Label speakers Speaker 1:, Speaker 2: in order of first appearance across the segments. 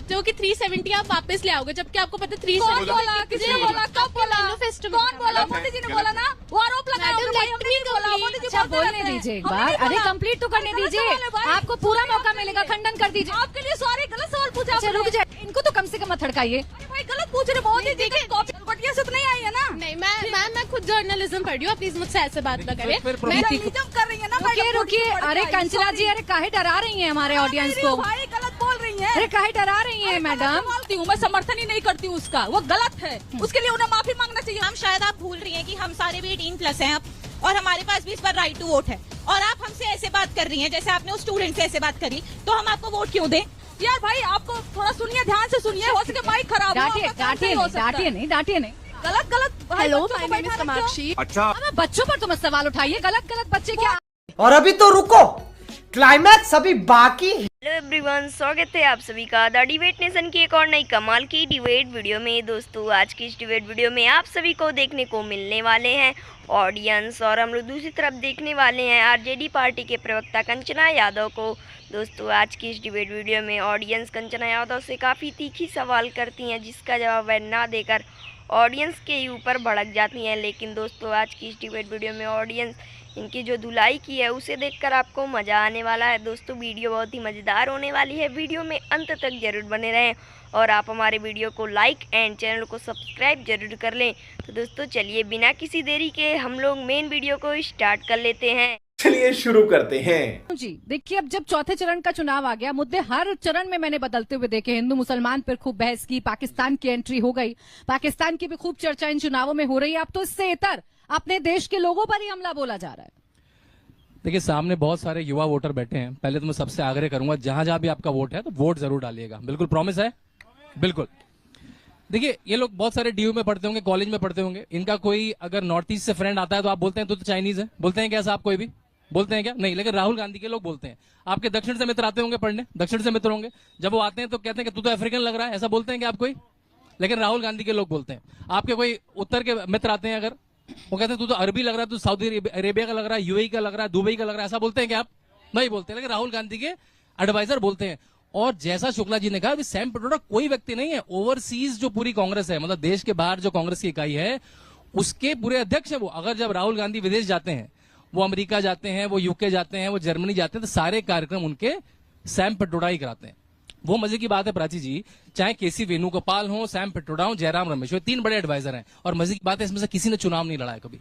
Speaker 1: सोचते हो कि 370 आप वापस ले आओगे, जबकि आपको पता 370
Speaker 2: कौन बोला? किसने बोला? कब बोला? कौन बोला? मोदी जी ने बोला ना, वो आरोप लगाया
Speaker 1: मैडम,
Speaker 2: भाई, हमने नहीं बोला। मोदी जी
Speaker 3: अच्छा
Speaker 2: बोलते
Speaker 3: बोलने
Speaker 2: रहते हैं।
Speaker 3: दीजिए एक
Speaker 2: हमने
Speaker 3: बार,
Speaker 2: नहीं
Speaker 3: अरे
Speaker 2: बोला।
Speaker 3: कंप्लीट तो करने
Speaker 2: गलत
Speaker 3: दीजिए,
Speaker 2: सवाल है भाई।
Speaker 3: आपको पूरा मौका मिलेगा, खंडन कर दीजिए।
Speaker 2: आपके लिए सॉरी, गलत सवाल पूछा
Speaker 3: अच्छा
Speaker 2: आपने।
Speaker 3: रुक जाए, इनको तो कम से कम मत हड़काइए।
Speaker 2: अरे भाई गलत पूछ रहे, मोदी जी की कॉपी घटिया से तो नहीं आई है ना।
Speaker 1: नहीं, मैं खुद जर्नलिज्म पढ़ी हूँ, प्लीज मुझसे ऐसे बात न करें।
Speaker 2: मैं जर्नलिज्म कर रही है ना
Speaker 3: रुकिए
Speaker 2: मैडम,
Speaker 3: रुकिए,
Speaker 2: मोदी जी
Speaker 3: अरे
Speaker 2: पढ़ के आई,
Speaker 3: कंचना जी,
Speaker 2: sorry।
Speaker 3: अरे काहे डरा रही हैं हमारे ऑडियंस को?
Speaker 2: भाई गलत बोल रही है।
Speaker 3: अरे काहे डरा रही हैं मैडम?
Speaker 2: बोलती हूँ, मैं समर्थन ही नहीं करती हूँ उसका, वो गलत है, उसके लिए उन्हें माफी मांगना चाहिए।
Speaker 4: हम शायद आप भूल रही हैं कि हम सारे भी 18+ हैं अब, और हमारे पास भी इस पर राइट टू वोट है, और आप हमसे ऐसे बात कर रही हैं जैसे आपने उस स्टूडेंट से ऐसे बात करी, तो हम आपको वोट क्यों दें?
Speaker 2: यार भाई आपको थोड़ा सुनिए, ध्यान से सुनिए, हो सके माइक खराब हो,
Speaker 3: डांटिए
Speaker 2: आपका काम नहीं हो सकता।
Speaker 3: डांटिए नहीं।
Speaker 2: गलत गलत भाई,
Speaker 1: हेलो,
Speaker 2: बच्चों को
Speaker 1: माय नेम इज
Speaker 2: बैठा रखो।
Speaker 1: तमाक्षी।
Speaker 5: अच्छा,
Speaker 3: अब बच्चों पर तो मत सवाल उठाइए, गलत बच्चे क्या।
Speaker 6: और अभी तो रुको, क्लाइमैक्स अभी बाकी है।
Speaker 7: हेलो एवरीवन, स्वागत है आप सभी का द डिबेट नेशन की एक और नई कमाल की डिबेट वीडियो में। दोस्तों आज की इस डिबेट वीडियो में आप सभी को देखने को मिलने वाले हैं ऑडियंस, और हम लोग दूसरी तरफ देखने वाले हैं आरजेडी पार्टी के प्रवक्ता कंचना यादव को। दोस्तों आज की इस डिबेट वीडियो में ऑडियंस कंचना यादव से काफ़ी तीखी सवाल करती हैं, जिसका जवाब वह ना देकर ऑडियंस के ऊपर भड़क जाती हैं। लेकिन दोस्तों आज की इस डिबेट वीडियो में ऑडियंस इनकी जो धुलाई की है उसे देखकर आपको मज़ा आने वाला है। दोस्तों वीडियो बहुत ही मज़ेदार होने वाली है, वीडियो में अंत तक जरूर बने रहें, और आप हमारे वीडियो को लाइक एंड चैनल को सब्सक्राइब जरूर कर लें। तो दोस्तों चलिए बिना किसी देरी के हम लोग मेन वीडियो को स्टार्ट कर लेते हैं।
Speaker 5: चलिए शुरू करते हैं।
Speaker 3: जी देखिए, अब जब चौथे चरण का चुनाव आ गया, मुद्दे हर चरण में मैंने बदलते हुए देखे। हिंदू मुसलमान पर खूब बहस की, पाकिस्तान की एंट्री हो गई, पाकिस्तान की भी खूब चर्चा इन चुनावों में हो रही है। अब तो इससे इतर अपने देश के लोगों पर ही हमला बोला जा रहा है।
Speaker 8: देखिए सामने बहुत सारे युवा वोटर बैठे हैं। पहले तो मैं सबसे आग्रह करूंगा, जहां जहां भी आपका वोट है तो वोट जरूर डालिएगा। बिल्कुल प्रॉमिस है, बिल्कुल। देखिए ये लोग बहुत सारे डीयू में पढ़ते होंगे, कॉलेज में पढ़ते होंगे, इनका कोई अगर नॉर्थ ईस्ट से फ्रेंड आता है तो आप बोलते हैं तो चाइनीज है, बोलते हैं क्या साहब? कोई भी बोलते हैं क्या? नहीं। लेकिन राहुल गांधी के लोग बोलते हैं। आपके दक्षिण से मित्र आते होंगे पढ़ने, दक्षिण से मित्र होंगे, जब वो आते हैं तो कहते हैं कि तू तो अफ्रीकन लग रहा है, ऐसा बोलते हैं कि आप कोई? लेकिन राहुल गांधी के लोग बोलते हैं। आपके कोई उत्तर के मित्र आते हैं, अगर वो कहते हैं तू तो अरबी लग रहा है, तू सऊदी अरेबिया का लग रहा है, यूएई का लग रहा है, दुबई का लग रहा है, ऐसा बोलते हैं क्या आप? नहीं बोलते। लेकिन राहुल गांधी के एडवाइजर बोलते हैं। और जैसा शुक्ला जी ने कहा, सैम पिट्रोडा कोई व्यक्ति नहीं है, ओवरसीज जो पूरी कांग्रेस है, मतलब देश के बाहर जो कांग्रेस की इकाई है उसके पूरे अध्यक्ष है वो। अगर जब राहुल गांधी विदेश जाते हैं, वो अमेरिका जाते हैं, वो यूके जाते हैं, वो जर्मनी जाते हैं, तो सारे कार्यक्रम उनके सैम पिट्रोडा ही कराते हैं। वो मजे की बात है प्राची जी, चाहे केसी वेणुगोपाल हो, सैम पिट्रोडा हो, जयराम रमेश हो, 3 बड़े एडवाइजर हैं। और मजे की बात है इसमें से किसी ने चुनाव नहीं लड़ा है कभी।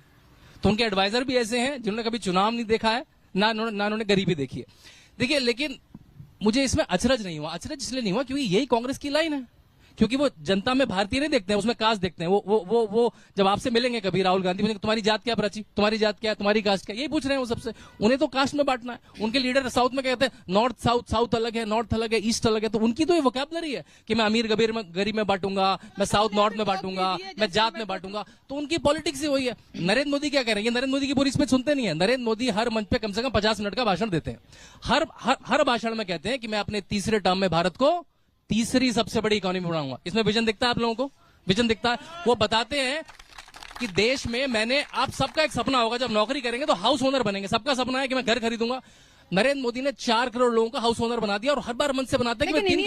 Speaker 8: तो उनके एडवाइजर भी ऐसे हैं जिन्होंने कभी चुनाव नहीं देखा है, ना उन्होंने गरीबी देखी है। देखिए लेकिन मुझे इसमें अचरज नहीं हुआ। अचरज इसलिए नहीं हुआ क्योंकि यही कांग्रेस की लाइन है। क्योंकि वो जनता में भारतीय नहीं देखते हैं, उसमें कास्ट देखते हैं। वो जब आपसे मिलेंगे कभी राहुल गांधी, बोलेंगे तुम्हारी जात क्या प्राची, तुम्हारी जात क्या है, तुम्हारी कास्ट क्या, यही पूछ रहे हैं वो सबसे। उन्हें तो कास्ट में बांटना है। उनके लीडर साउथ में कहते हैं नॉर्थ साउथ, साउथ अलग है, नॉर्थ अलग है, ईस्ट अलग है। तो उनकी तो ये वोकैबुलरी है कि मैं अमीर गरीब में बांटूंगा, मैं साउथ नॉर्थ में बांटूंगा, मैं जात में बांटूंगा। तो उनकी पॉलिटिक्स ही वही है। नरेंद्र मोदी क्या करेंगे? नरेंद्र मोदी की पूरी स्पीच सुनते नहीं है। नरेंद्र मोदी हर मंच पे कम से कम 50 मिनट का भाषण देते हैं। हर भाषण में कहते हैं कि मैं अपने तीसरे टर्म में भारत को तीसरी सबसे बड़ी इकोनॉमी बनाऊंगा। इसमें विजन दिखता है आप लोगों को? विजन दिखता है। वो बताते हैं कि देश में मैंने, आप सबका एक सपना होगा जब नौकरी करेंगे तो हाउस ओनर बनेंगे। सबका सपना है कि मैं घर खरीदूंगा। नरेंद्र मोदी ने 4 करोड़ लोगों का हाउस ओनर बना दिया, और हर बार मंच से बनाते हैं कि मैं 3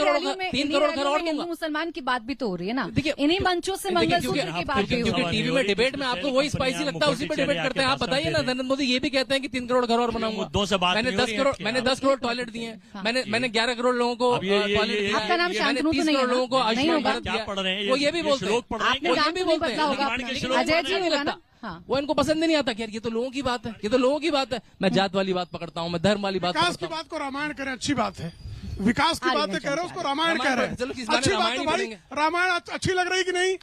Speaker 8: करोड़ घर और दूंगा।
Speaker 3: हिंदू मुसलमान की बात भी तो हो रही है ना।
Speaker 8: देखिए
Speaker 3: इन्हीं मंचों से मंगलसूत्र की बात भी हो
Speaker 8: क्योंकि
Speaker 3: रही है।
Speaker 8: टीवी में डिबेट में आपको वही स्पाइसी लगता है, उसी पे डिबेट करते हैं। आप बताइए ना, नरेंद्र मोदी ये भी कहते हैं कि 3 करोड़ घर और बनाऊंगा। मैंने 10 करोड़ टॉयलेट दिए हैं, मैंने 11 करोड़ लोगों को टॉयलेट दिया,
Speaker 3: आपका नाम
Speaker 8: मैंने
Speaker 3: शांतनु तो
Speaker 8: 30
Speaker 3: नहीं
Speaker 8: करोड़
Speaker 3: है
Speaker 8: लोगों को
Speaker 3: ना? नहीं
Speaker 8: आयुष्मान
Speaker 3: होगा।
Speaker 8: भारत दिया। वो ये भी बोलते हैं,
Speaker 3: आपने नाम तो नहीं बदला होगा अपना। अजय जी होगा ना? हाँ।
Speaker 8: वो इनको पसंद नहीं आता कि यार ये तो लोगों की बात है, ये तो लोगों की बात है। मैं जात वाली बात पकड़ता हूँ, मैं धर्म वाली बात
Speaker 9: विकास की
Speaker 8: पकड़ता हूँ।
Speaker 9: बात को रामायण करें, अच्छी बात है। विकास की बातें कह रहे हैं, उसको रामायण कह रहे हैं।
Speaker 8: चलो किस बारे
Speaker 9: अच्छी
Speaker 8: में
Speaker 9: बात
Speaker 8: रामायण
Speaker 9: है
Speaker 8: ही
Speaker 9: भाई।
Speaker 8: पढ़ेंगे।
Speaker 9: रामायण अच्छी लग रही कि नहीं?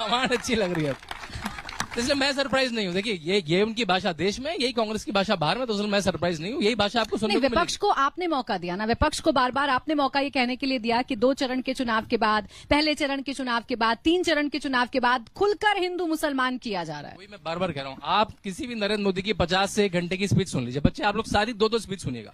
Speaker 8: रामायण अच्छी लग रही है, इसलिए मैं सरप्राइज नहीं हूँ। देखिए ये उनकी भाषा देश में, यही कांग्रेस की भाषा बाहर में, तो इसलिए मैं सरप्राइज नहीं हूँ। यही भाषा आपको सुनने को मिलेगी।
Speaker 3: विपक्ष को आपने मौका दिया ना, विपक्ष को बार बार आपने मौका ये कहने के लिए दिया कि 2 चरण के चुनाव के बाद, पहले चरण के चुनाव के बाद, 3 चरण के चुनाव के बाद खुलकर हिंदू मुसलमान किया जा रहा है।
Speaker 8: वही मैं बार बार कह रहा हूँ, आप किसी भी नरेंद्र मोदी की 50 से 1 घंटे की स्पीच सुन लीजिए। बच्चे आप लोग सारी 2-2 स्पीच सुनिएगा।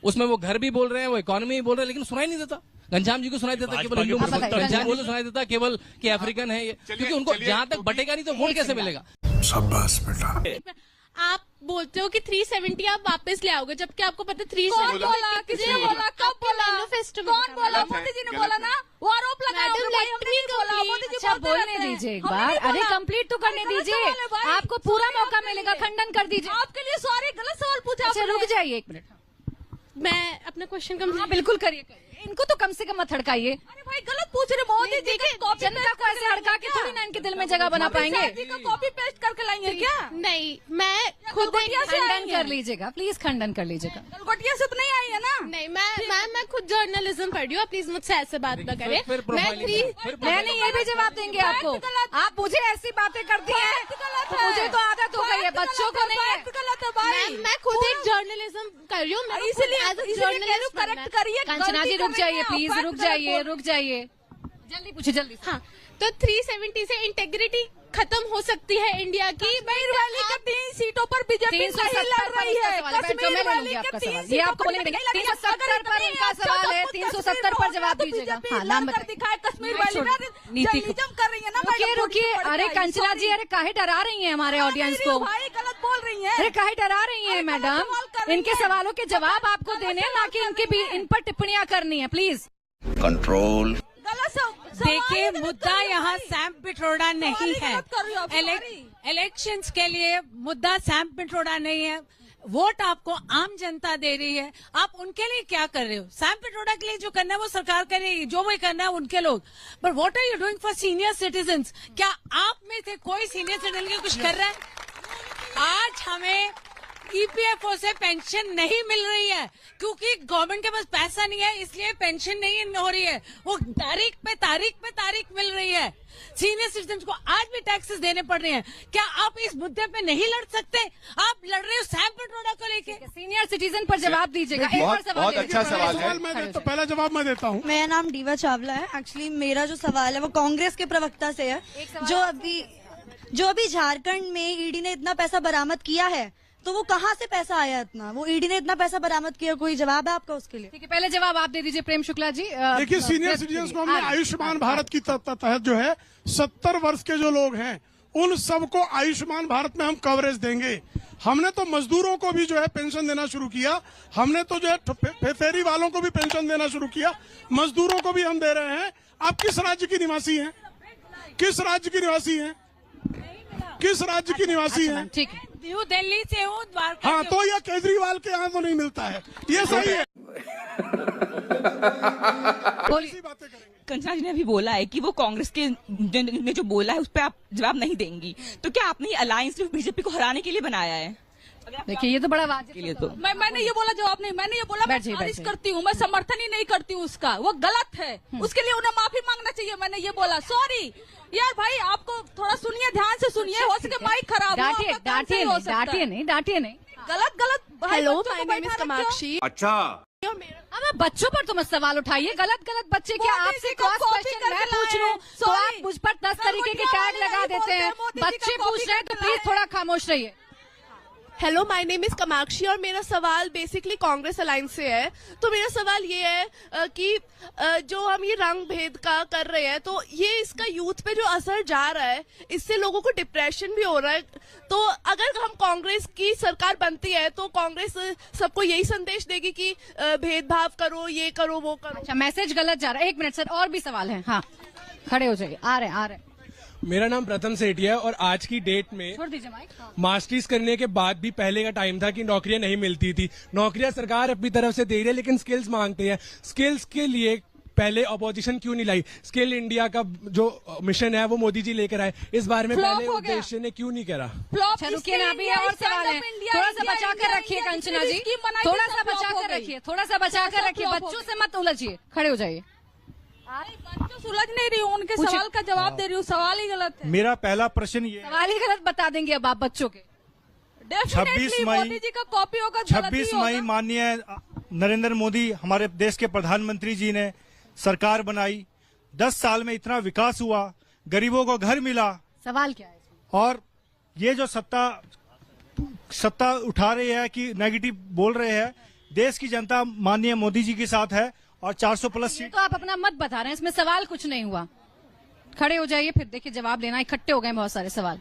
Speaker 8: उसमें वो घर भी बोल रहे हैं, वो इकोनॉमी भी बोल रहे हैं, लेकिन सुनाई नहीं देता। घनश्याम जी को सुनाई देता केवल हिंदू, घनश्याम जी को सुनाई देता केवल कि अफ्रीकन है ये, क्योंकि उनको जहां तक बटेगा नहीं तो वोट कैसे मिलेगा?
Speaker 9: शाबाश बेटा।
Speaker 1: आप बोलते हो कि 370 आप वापस ले आओगे, जबकि आपको पता है
Speaker 2: कौन बोला? किसने बोला? कब बोला?
Speaker 1: मैनिफेस्टो में
Speaker 2: कौन बोला? मोदी जी ने बोला ना, वो आरोप लगाया
Speaker 1: मैडम,
Speaker 2: हमने, भाई
Speaker 1: let
Speaker 2: हमने
Speaker 1: me
Speaker 2: नहीं बोला,
Speaker 1: complete.
Speaker 2: मोदी जी
Speaker 3: अच्छा
Speaker 2: बोलते
Speaker 3: बोलने
Speaker 2: रहते हैं।
Speaker 3: दीजिए एक
Speaker 2: हमने
Speaker 3: बार,
Speaker 2: नहीं
Speaker 3: अरे
Speaker 2: बोला।
Speaker 3: कंप्लीट तो करने
Speaker 2: गलत
Speaker 3: दीजिए,
Speaker 2: सवाल है भाई।
Speaker 3: आपको पूरा
Speaker 2: सॉरी
Speaker 3: मौका
Speaker 2: आपके
Speaker 3: मिलेगा,
Speaker 2: लिए।
Speaker 3: खंडन कर दीजिए।
Speaker 2: आपके लिए सॉरी, गलत सवाल पूछा
Speaker 3: अच्छा
Speaker 2: आपने।
Speaker 3: रुक जाइए एक मिनट।
Speaker 1: मैं अपना क्वेश्चन कंप्लीट।
Speaker 3: हाँ बिल्कुल करिए, इनको तो कम से कम मत हड़काइए।
Speaker 2: अरे भाई गलत पूछ रहे, मोदी जी का कॉपी
Speaker 3: जनता को ऐसे हड़का के थोड़ी ना इनके दिल में जगह बना पाएंगे।
Speaker 2: जी का कॉपी पेस्ट करके लाएंगे क्या?
Speaker 1: नहीं, मैं खुद
Speaker 2: गलगोटिया से आई
Speaker 3: खंडन
Speaker 2: है।
Speaker 3: कर लीजिएगा प्लीज, खंडन कर लीजिएगा।
Speaker 2: गलगोटिया से तो नहीं आई है ना?
Speaker 1: नहीं, मैं खुद जर्नलिज्म पढ़ी हूँ, प्लीज मुझसे ऐसे बात ना करें।
Speaker 8: फिर
Speaker 1: मैं
Speaker 8: profiling
Speaker 3: नहीं ये भी जवाब देंगे आपको। आप मुझे ऐसी बातें करती हैं तो मुझे तो आदत हो गई है, बच्चों को नहीं है।
Speaker 2: गलत है भाई।
Speaker 1: मैं खुद एक जर्नलिज्म कर रही हूँ,
Speaker 2: इसलिए करेक्ट करिए।
Speaker 3: कंचना जी रुक जाइए प्लीज, रुक जाइए रुक जाइए, जल्दी पूछिए जल्दी।
Speaker 1: हाँ, तो 370 से इंटेग्रिटी खत्म हो सकती है इंडिया की।
Speaker 2: कश्मीर वाली के 3 सीटों पर बीजेपी नहीं
Speaker 3: 370
Speaker 2: लड़
Speaker 3: पर
Speaker 2: रही है।
Speaker 3: इसका सवाल है,
Speaker 2: कश्मीर
Speaker 3: मैं
Speaker 2: वाली
Speaker 3: लूंगी
Speaker 2: के
Speaker 3: आपका
Speaker 2: 3
Speaker 3: सवाल, ये
Speaker 2: सीटों
Speaker 3: आपको बोलने
Speaker 2: नहीं
Speaker 3: देंगे।
Speaker 2: लगी।
Speaker 3: 370 पर इनका सवाल है, 370 पर जवाब दीजिएगा। हाँ नाम बताइए।
Speaker 2: दिखाए कश्मीर वाली ना
Speaker 3: नीति को
Speaker 2: जर्नलिज्म कर रही है ना।
Speaker 3: रुकिए रुकिए, अरे कंचना जी, अरे काहे डरा रही हैं हमारे ऑडियंस को?
Speaker 2: भाई गलत बोल रही है।
Speaker 3: अरे काहे डरा रही हैं मैडम?
Speaker 2: सवाल कर रही
Speaker 3: इनके
Speaker 2: हैं।
Speaker 3: सवालों के जवाब आपको देने हैं, ना कि इनके भी इन पर टिप्पणियां करनी है प्लीज।
Speaker 10: कंट्रोल।
Speaker 11: देखिए मुद्दा यहाँ सैम पिट्रोडा नहीं है। इलेक्शंस के लिए मुद्दा सैम पिट्रोडा नहीं है। वोट आपको आम जनता दे रही है, आप उनके लिए क्या कर रहे हो? सैम पिट्रोडा के लिए जो करना है वो सरकार करेगी, जो भी करना है उनके लोग। But what are you doing for senior citizens? क्या आप में से कोई सीनियर सिटीजन के कुछ कर रहा है? आज हमें ईपीएफओ से पेंशन नहीं मिल रही है क्योंकि गवर्नमेंट के पास पैसा नहीं है, इसलिए पेंशन नहीं हो रही है। वो तारीख पे तारीख मिल रही है। सीनियर सिटीजन को आज भी टैक्सेस देने पड़ रहे हैं। क्या आप इस मुद्दे पे नहीं लड़ सकते? आप लड़ रहे हो सैम पिट्रोडा को लेके।
Speaker 3: सीनियर सिटीजन पर जवाब दीजिएगा। एक और सवाल
Speaker 5: बहुत
Speaker 3: है।
Speaker 5: अच्छा सवाल है।
Speaker 9: मैं देता, पहला जवाब मैं देता हूँ।
Speaker 12: मेरा नाम डीवा चावला है। एक्चुअली मेरा जो सवाल है वो कांग्रेस के प्रवक्ता से है। जो अभी झारखंड में ईडी ने इतना पैसा बरामद किया है, तो वो कहाँ से पैसा आया इतना? वो ईडी ने इतना पैसा बरामद किया, कोई जवाब है आपका उसके लिए?
Speaker 3: ठीक है, पहले जवाब आप दे दीजिए प्रेम शुक्ला जी।
Speaker 9: देखिए सीनियर सिटीजन को हमने आयुष्मान भारत की तहत जो है 70 वर्ष के जो लोग हैं उन सबको आयुष्मान भारत में हम कवरेज देंगे। हमने तो मजदूरों को भी जो है पेंशन देना शुरू किया। हमने तो जो है फेरी वालों को भी पेंशन देना शुरू किया। मजदूरों को भी हम दे रहे हैं। आप किस राज्य की निवासी हैं? किस राज्य की निवासी हैं? किस राज्य की निवासी हैं?
Speaker 3: ठीक है,
Speaker 11: न्यू दिल्ली से हूँ, द्वारका
Speaker 9: हाँ,
Speaker 11: से
Speaker 9: तो यह केजरीवाल के यहाँ तो नहीं मिलता है, ये सही है।
Speaker 3: बोलिए।
Speaker 9: बातें करेंगे।
Speaker 4: कंचना जी ने अभी बोला है कि वो कांग्रेस के ने जो बोला है उस पर आप जवाब नहीं देंगी, तो क्या आपने अलायंस सिर्फ बीजेपी को हराने के लिए बनाया है?
Speaker 3: देखिए ये तो बड़ा वाजिब
Speaker 4: के लिए तो
Speaker 2: मैंने ये बोला जवाब नहीं, मैंने ये बोला मैं खारिज करती हूँ, मैं समर्थन ही नहीं करती हूँ उसका, वो गलत है। उसके लिए उन्हें माफी मांगना चाहिए। मैंने ये बोला सॉरी यार भाई, आपको थोड़ा सुनिए, ध्यान से सुनिए, हो सके माइक खराब हो,
Speaker 3: डांटिए
Speaker 2: आपका काम सही हो सकता है।
Speaker 3: डांटिए नहीं।
Speaker 2: गलत
Speaker 1: hello, my name is Kamakshi.
Speaker 5: अच्छा,
Speaker 3: अब बच्चों पर तो मत सवाल उठाइए। गलत बच्चे क्या आपसे क्रॉस क्वेश्चन मैं पूछ रहा हूँ तो आप मुझ पर 10 तरीके के टैग लगा देते हैं। बच्चे पूछ रहे हैं तो प्लीज थोड़ा खामोश रहिए।
Speaker 1: Hello, my name is Kamakshi और मेरा सवाल बेसिकली कांग्रेस अलायंस से है। तो मेरा सवाल ये है कि जो हम ये रंग भेद का कर रहे हैं, तो ये इसका यूथ पे जो असर जा रहा है, इससे लोगों को डिप्रेशन भी हो रहा है। तो अगर हम कांग्रेस की सरकार बनती है तो कांग्रेस सबको यही संदेश देगी कि भेदभाव करो, ये करो, वो करो।
Speaker 3: अच्छा, मैसेज गलत जा रहा है। 1 मिनट सर, और भी सवाल है। हाँ खड़े हो जाइए, आ रहे हैं।
Speaker 13: मेरा नाम प्रथम सेठिया है और आज की डेट में
Speaker 3: छोड़ दीजिए माइक।
Speaker 13: मास्टर्स करने के बाद भी पहले का टाइम था कि नौकरियां नहीं मिलती थी। नौकरियां सरकार अपनी तरफ से दे रही है, लेकिन स्किल्स मांगते हैं। स्किल्स के लिए पहले ऑपोजिशन क्यों नहीं लाई? स्किल इंडिया का जो मिशन है वो मोदी जी लेकर आए, इस बारे में पहले उद्देश्य ने क्यों नहीं करा?
Speaker 3: रुकिए ना, अभी और सवाल है। थोड़ा सा बचा कर रखिए कंचना जी, थोड़ा सा बचा कर रखिए, थोड़ा सा बचा कर रखिए। बच्चों से मत उलझिए, खड़े हो जाइए।
Speaker 2: बच्चों सुलझ नहीं रही हूँ, उनके सवाल का जवाब दे रही हूँ। सवाल ही गलत है।
Speaker 10: मेरा पहला प्रश्न ये,
Speaker 3: सवाल ही गलत बता देंगे अब आप बच्चों के।
Speaker 10: 26 मई
Speaker 2: मोदी जी का कॉपी होगा,
Speaker 10: 26 मई माननीय नरेंद्र मोदी हमारे देश के प्रधानमंत्री जी ने सरकार बनाई। 10 साल में इतना विकास हुआ, गरीबों को घर मिला।
Speaker 3: सवाल क्या है?
Speaker 10: और ये जो सत्ता उठा रही है कि नेगेटिव बोल रहे हैं, देश की जनता माननीय मोदी जी के साथ है और 400 प्लस सीट।
Speaker 3: तो आप अपना मत बता रहे हैं, इसमें सवाल कुछ नहीं हुआ। खड़े हो जाइए, फिर देखिए जवाब देना। इकट्ठे हो गए बहुत सारे सवाल।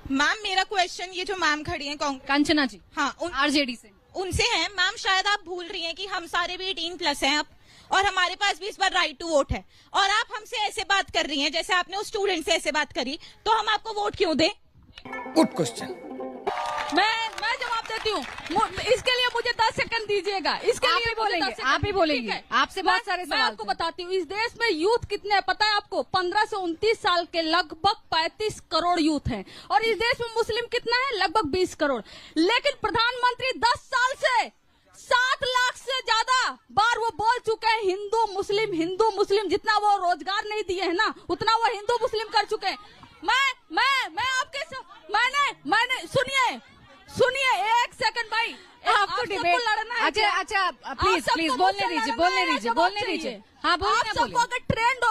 Speaker 4: मैम मेरा क्वेश्चन ये जो मैम खड़ी हैं
Speaker 3: कंचना जी,
Speaker 4: हाँ
Speaker 3: आरजेडी से
Speaker 4: उनसे है। मैम शायद आप भूल रही हैं कि हम सारे भी 18+ हैं अब, और हमारे पास भी इस बार राइट टू वोट है, और आप हमसे ऐसे बात कर रही हैं जैसे आपने उस स्टूडेंट से ऐसे बात करी, तो हम आपको वोट क्यों दें?
Speaker 6: Good question.
Speaker 2: मैं जवाब देती हूँ। इसके लिए मुझे 10 सेकंड दीजिएगा। इसके
Speaker 3: आप
Speaker 2: लिए
Speaker 3: ही बोलेंगे,
Speaker 2: मुझे 10
Speaker 3: आप ही
Speaker 2: सेकंड,
Speaker 3: बोलेंगे।
Speaker 2: ठीक है?
Speaker 3: आपसे बहुत सारे
Speaker 2: मैं
Speaker 3: सवाल
Speaker 2: आपको
Speaker 3: थे।
Speaker 2: बताती हूँ, इस देश में यूथ कितने हैं पता है आपको? 15 से 29 साल के लगभग 35 करोड़ यूथ हैं, और इस देश में मुस्लिम कितना है? लगभग 20 करोड़। लेकिन प्रधानमंत्री 10 साल से 7 लाख से ज्यादा बार वो बोल चुके हैं हिंदू मुस्लिम। जितना वो रोजगार नहीं दिए है ना, उतना वो हिंदू मुस्लिम कर चुके हैं। मैं आपके मैंने सुनिए 1 सेकंड भाई,
Speaker 3: आपको डिबेट
Speaker 2: लड़ना है।
Speaker 3: अच्छा प्लीज बोलने दीजिए। हाँ
Speaker 2: आप सबको अगर ट्रेंड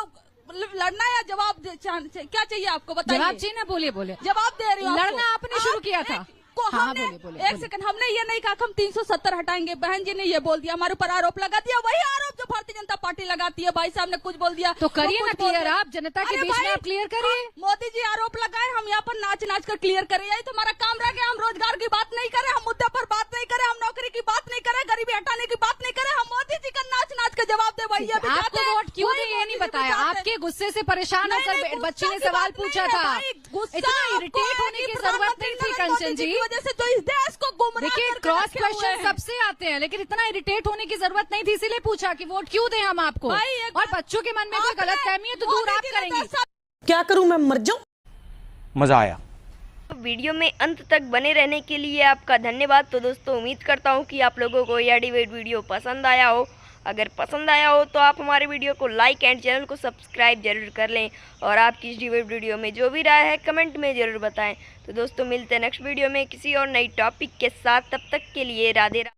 Speaker 2: लड़ना है या जवाब क्या चाहिए आपको बताइए?
Speaker 3: जवाब चाहिए ना, बोलिए।
Speaker 2: जवाब दे रही हूँ।
Speaker 3: लड़ना आपने शुरू किया था।
Speaker 2: बोलिए। 1 सेकंड, हमने ये नहीं कहा कि हम 370 हटाएंगे। बहन जी ने ये बोल दिया, हमारे ऊपर आरोप लगा दिया, वही आरोप जो भारतीय जनता पार्टी लगाती है। भाई साहब ने कुछ बोल दिया
Speaker 3: तो करिए ना क्लियर, आप जनता के बीच में आप क्लियर करिए।
Speaker 2: मोदी जी आरोप लगाए, हम यहाँ पर नाच कर क्लियर करें, यही तो हमारा काम रह गया। हम रोजगार की बात नहीं करें, हम मुद्दे पर बात नहीं करें, हम नौकरी की बात नहीं करें, गरीबी हटाने की बात नहीं करें, हम मोदी जी का नाच का जवाब दे। भैया
Speaker 3: आपको वोट क्यों दे ये नहीं बताया। आपके गुस्से से परेशान होकर बच्ची ने सवाल पूछा था। इतना इरिटेट होने की जरूरत नहीं थी कंचन जी।
Speaker 2: वजह से जो इस देश को गुमराह
Speaker 3: देखिए,
Speaker 2: करके
Speaker 3: क्रॉस
Speaker 2: रखे हुए
Speaker 3: क्वेश्चन
Speaker 2: हैं।
Speaker 3: सबसे आते हैं, लेकिन इतना इरिटेट होने की जरूरत नहीं थी, इसीलिए पूछा कि वोट क्यों दें हम आपको। और बच्चों के मन में कोई गलत फहमी है तो दूर आप करेंगे।
Speaker 6: क्या करूं मैं, मर जाऊं?
Speaker 5: मजा आया।
Speaker 7: वीडियो में अंत तक बने रहने के लिए आपका धन्यवाद। तो दोस्तों, उम्मीद करता हूँ कि आप लोगों को यह डिबेट वीडियो पसंद आया हो। अगर पसंद आया हो तो आप हमारे वीडियो को लाइक एंड चैनल को सब्सक्राइब जरूर कर लें, और आपकी इस डिबेट वीडियो में जो भी राय है कमेंट में ज़रूर बताएं। तो दोस्तों, मिलते हैं नेक्स्ट वीडियो में किसी और नई टॉपिक के साथ। तब तक के लिए राधे राधे।